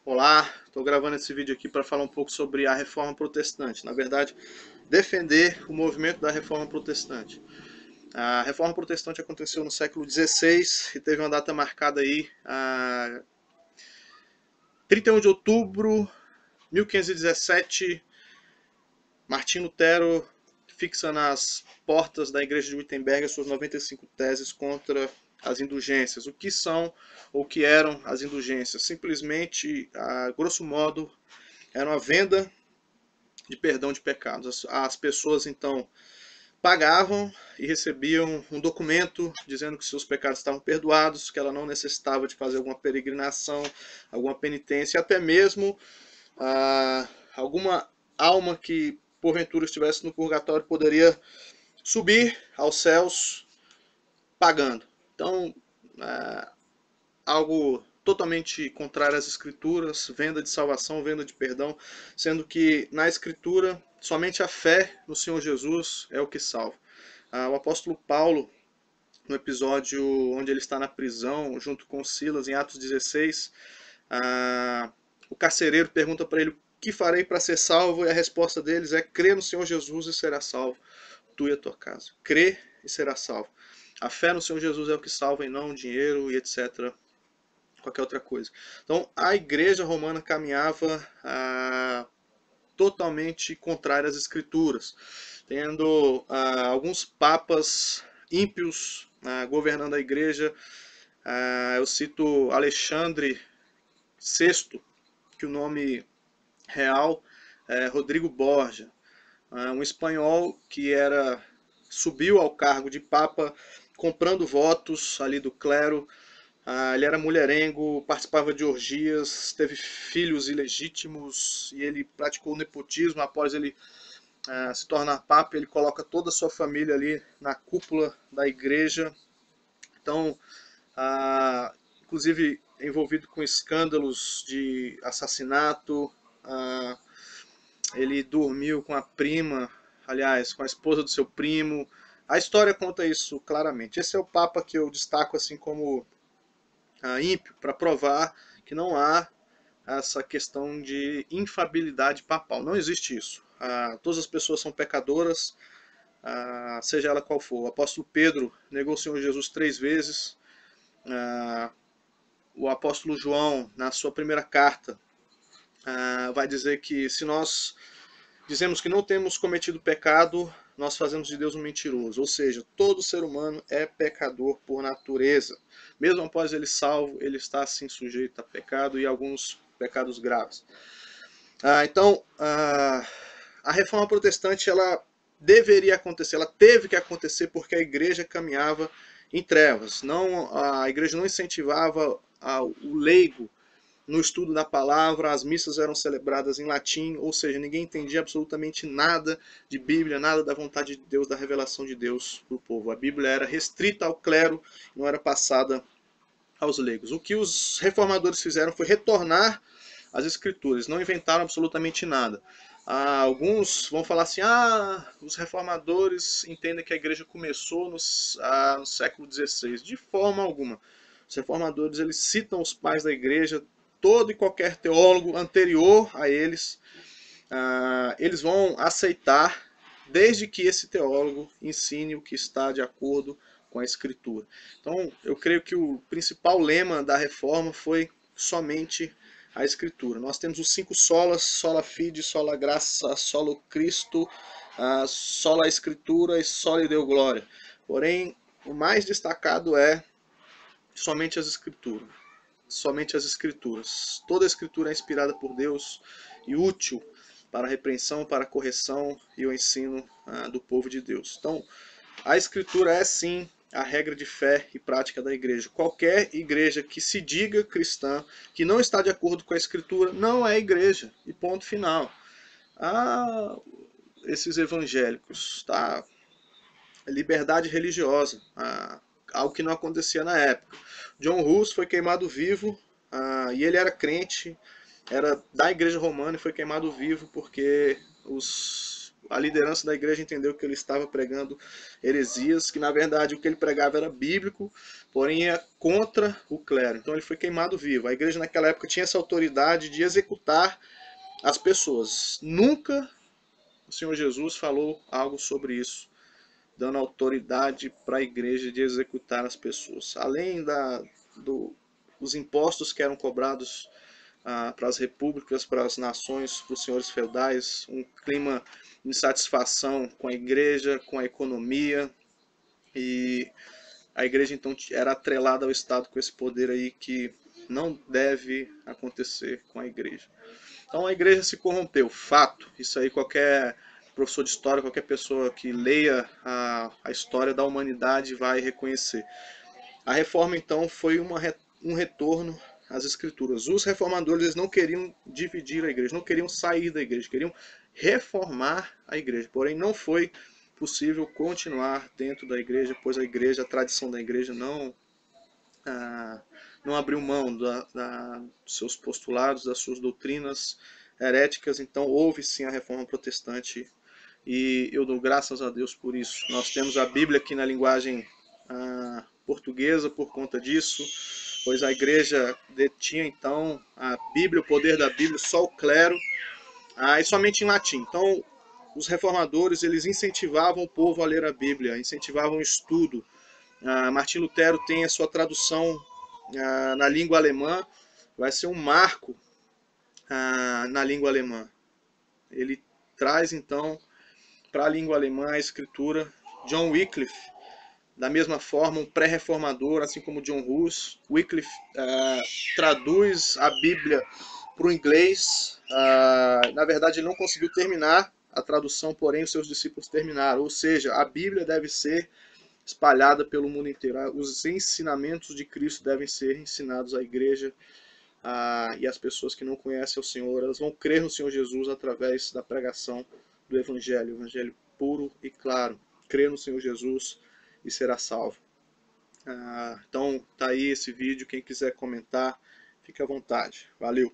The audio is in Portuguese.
Olá, estou gravando esse vídeo aqui para falar um pouco sobre a Reforma Protestante. Na verdade, defender o movimento da Reforma Protestante. A Reforma Protestante aconteceu no século XVI e teve uma data marcada aí, 31 de outubro de 1517. Martim Lutero fixa nas portas da igreja de Wittenberg as suas 95 teses contra as indulgências. O que são ou o que eram as indulgências? Simplesmente, a grosso modo, era uma venda de perdão de pecados. As pessoas então pagavam e recebiam um documento dizendo que seus pecados estavam perdoados, que ela não necessitava de fazer alguma peregrinação, alguma penitência, até mesmo alguma alma que porventura estivesse no purgatório poderia subir aos céus pagando. Então, algo totalmente contrário às escrituras, venda de salvação, venda de perdão, sendo que na escritura somente a fé no Senhor Jesus é o que salva. O apóstolo Paulo, no episódio onde ele está na prisão, junto com Silas, em Atos 16, o carcereiro pergunta para ele: o que farei para ser salvo? E a resposta deles é: crê no Senhor Jesus e será salvo, tu e a tua casa. Crê e será salvo. A fé no Senhor Jesus é o que salva, e não o dinheiro e etc., qualquer outra coisa. Então, a igreja romana caminhava totalmente contrária às escrituras, tendo alguns papas ímpios governando a igreja. Eu cito Alexandre VI, que o nome real é Rodrigo Borgia, um espanhol que subiu ao cargo de papa comprando votos ali do clero. Ele era mulherengo, participava de orgias, teve filhos ilegítimos e ele praticou o nepotismo. Após ele se tornar papa, ele coloca toda a sua família ali na cúpula da igreja. Então, inclusive envolvido com escândalos de assassinato. Ele dormiu com a prima, aliás, com a esposa do seu primo. A história conta isso claramente. Esse é o papa que eu destaco assim como ímpio, para provar que não há essa questão de infabilidade papal. Não existe isso. Todas as pessoas são pecadoras, seja ela qual for. O apóstolo Pedro negou o Senhor Jesus 3 vezes. O apóstolo João, na sua primeira carta, vai dizer que se nós dizemos que não temos cometido pecado, nós fazemos de Deus um mentiroso. Ou seja, todo ser humano é pecador por natureza. Mesmo após ele salvo, ele está assim sujeito a pecado e alguns pecados graves. Então, a reforma protestante ela deveria acontecer, ela teve que acontecer porque a igreja caminhava em trevas. A igreja não incentivava o leigo no estudo da palavra, as missas eram celebradas em latim, ou seja, ninguém entendia absolutamente nada de Bíblia, nada da vontade de Deus, da revelação de Deus para o povo. A Bíblia era restrita ao clero, não era passada aos leigos. O que os reformadores fizeram foi retornar às escrituras, não inventaram absolutamente nada. Alguns vão falar assim: os reformadores entendem que a igreja começou no século XVI. De forma alguma. Os reformadores eles citam os pais da igreja, todo e qualquer teólogo anterior a eles, eles vão aceitar, desde que esse teólogo ensine o que está de acordo com a Escritura. Então, eu creio que o principal lema da reforma foi somente a Escritura. Nós temos os 5 solas: sola fide, sola graça, solo Cristo, sola Escritura e sola Deo glória. Porém, o mais destacado é somente as Escrituras. Somente as Escrituras. Toda a Escritura é inspirada por Deus e útil para a repreensão, para a correção e o ensino do povo de Deus. Então, a Escritura é sim a regra de fé e prática da igreja. Qualquer igreja que se diga cristã, que não está de acordo com a Escritura, não é igreja. E ponto final. Esses evangélicos, tá? Liberdade religiosa, algo que não acontecia na época. John Hus foi queimado vivo, e ele era crente, era da igreja romana e foi queimado vivo porque os a liderança da igreja entendeu que ele estava pregando heresias, que na verdade o que ele pregava era bíblico, porém ia contra o clero. Então ele foi queimado vivo. A igreja naquela época tinha essa autoridade de executar as pessoas. Nunca o Senhor Jesus falou algo sobre isso, dando autoridade para a igreja de executar as pessoas. Além dos impostos que eram cobrados para as repúblicas, para as nações, para os senhores feudais, um clima de insatisfação com a igreja, com a economia, e a igreja então era atrelada ao Estado com esse poder aí que não deve acontecer com a igreja. Então a igreja se corrompeu, fato. Isso aí qualquer professor de história, qualquer pessoa que leia a história da humanidade vai reconhecer. A reforma então foi um retorno às escrituras. Os reformadores eles não queriam dividir a igreja, não queriam sair da igreja, queriam reformar a igreja. Porém não foi possível continuar dentro da igreja, pois a igreja, a tradição da igreja não abriu mão dos seus postulados, das suas doutrinas heréticas. Então houve sim a reforma protestante e eu dou graças a Deus por isso. Nós temos a Bíblia aqui na linguagem portuguesa por conta disso, pois a igreja detinha então a Bíblia, o poder da Bíblia, só o clero, e somente em latim. Então os reformadores eles incentivavam o povo a ler a Bíblia, incentivavam o estudo. Martim Lutero tem a sua tradução na língua alemã, vai ser um marco na língua alemã. Ele traz então para a língua alemã a escritura. John Wycliffe, da mesma forma, um pré-reformador, assim como John Hus. Wycliffe traduz a Bíblia para o inglês. Na verdade, ele não conseguiu terminar a tradução, porém os seus discípulos terminaram. Ou seja, a Bíblia deve ser espalhada pelo mundo inteiro. Os ensinamentos de Cristo devem ser ensinados à igreja, e as pessoas que não conhecem o Senhor, elas vão crer no Senhor Jesus através da pregação do Evangelho, o Evangelho puro e claro. Crê no Senhor Jesus e será salvo. Então tá aí esse vídeo, quem quiser comentar, fique à vontade. Valeu!